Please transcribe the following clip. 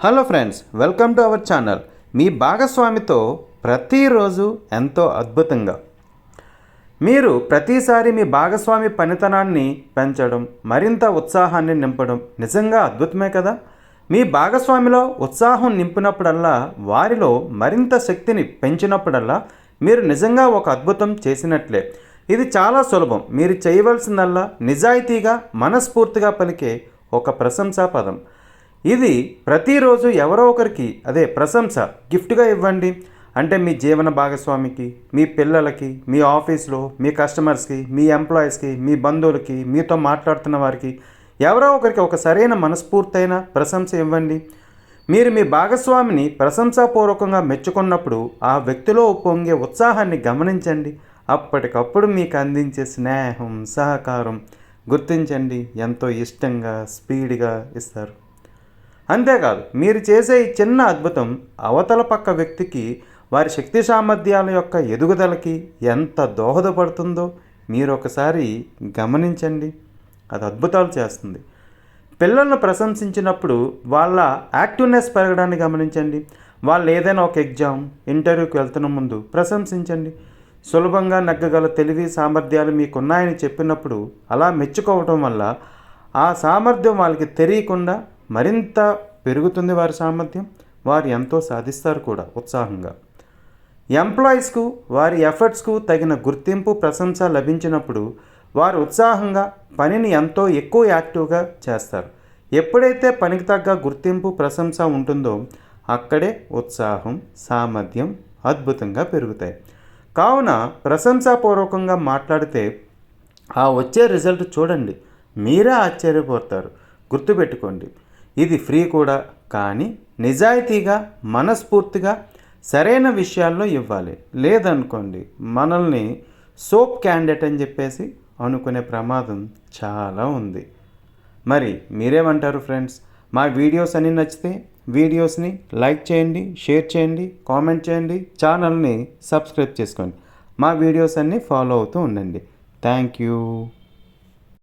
Hello friends, welcome to our channel. మీ భాగస్వామితో ప్రతిరోజు ఎంతో అద్భుతంగా మీరు ప్రతిసారి మీ భాగస్వామి పనితనాన్ని పెంచడం, మరింత ఉత్సాహాన్ని నింపడం నిజంగా అద్భుతమే కదా. మీ భాగస్వామిలో ఉత్సాహం నింపినప్పుడల్లా, వారిలో మరింత శక్తిని పెంచినప్పుడల్లా మీరు నిజంగా ఒక అద్భుతం చేసినట్లే. ఇది చాలా సులభం. మీరు చేయవలసిందల్లా నిజాయితీగా మనస్ఫూర్తిగా పలికే ఒక ప్రశంసా పదం. ఇది ప్రతిరోజు ఎవరో ఒకరికి ప్రశంస గిఫ్ట్గా ఇవ్వండి. అంటే మీ జీవన భాగస్వామికి, మీ పిల్లలకి, మీ ఆఫీస్లో మీ కస్టమర్స్కి, మీ ఎంప్లాయీస్కి, మీ బంధువులకి, మీతో మాట్లాడుతున్న వారికి ఎవరో ఒకరికి ఒక సరైన మనస్ఫూర్తైన ప్రశంస ఇవ్వండి. మీరు మీ భాగస్వామిని ప్రశంసాపూర్వకంగా మెచ్చుకున్నప్పుడు ఆ వ్యక్తిలో పొంగే ఉత్సాహాన్ని గమనించండి. అప్పటికప్పుడు మీకు అందించే స్నేహం, సహకారం గుర్తించండి. ఎంతో ఇష్టంగా, స్పీడ్గా ఇస్తారు. అంతేకాదు, మీరు చేసే ఈ చిన్న అద్భుతం అవతల పక్క వ్యక్తికి వారి శక్తి సామర్థ్యాల యొక్క ఎదుగుదలకి ఎంత దోహదపడుతుందో మీరు ఒకసారి గమనించండి. అది అద్భుతాలు చేస్తుంది. పిల్లలను ప్రశంసించినప్పుడు వాళ్ళ యాక్టివ్నెస్ పెరగడాన్ని గమనించండి. వాళ్ళు ఏదైనా ఒక ఎగ్జామ్, ఇంటర్వ్యూకి వెళ్తున్న ముందు ప్రశంసించండి. సులభంగా నెగ్గగల తెలివి సామర్థ్యాలు మీకున్నాయని చెప్పినప్పుడు అలా మెచ్చుకోవటం వల్ల ఆ సామర్థ్యం వాళ్ళకి తెలియకుండా మరింత పెరుగుతుంది. వారి సామర్థ్యం, వారు ఎంతో సాధిస్తారు కూడా ఉత్సాహంగా. ఎంప్లాయీస్కు వారి ఎఫర్ట్స్కు తగిన గుర్తింపు, ప్రశంస లభించినప్పుడు వారు ఉత్సాహంగా పనిని ఎంతో ఎక్కువ యాక్టివ్గా చేస్తారు. ఎప్పుడైతే పనికి తగ్గ గుర్తింపు, ప్రశంస ఉంటుందో అక్కడే ఉత్సాహం, సామర్థ్యం అద్భుతంగా పెరుగుతాయి. కావున ప్రశంసాపూర్వకంగా మాట్లాడితే ఆ వచ్చే రిజల్ట్ చూడండి, మీరే ఆశ్చర్యపోతారు. గుర్తుపెట్టుకోండి, ఇది ఫ్రీ కూడా, కానీ నిజాయితీగా, మనస్ఫూర్తిగా సరైన విషయాల్లో ఇవ్వాలి. లేదనుకోండి, మనల్ని సోప్ క్యాండిడేట్ అని చెప్పేసి అనుకునే ప్రమాదం చాలా ఉంది. మరి మీరేమంటారు ఫ్రెండ్స్? మా వీడియోస్ అన్నీ నచ్చితే వీడియోస్ని లైక్ చేయండి, షేర్ చేయండి, కామెంట్ చేయండి, ఛానల్ని సబ్స్క్రైబ్ చేసుకోండి. మా వీడియోస్ అన్నీ ఫాలో అవుతూ ఉండండి. Thank you.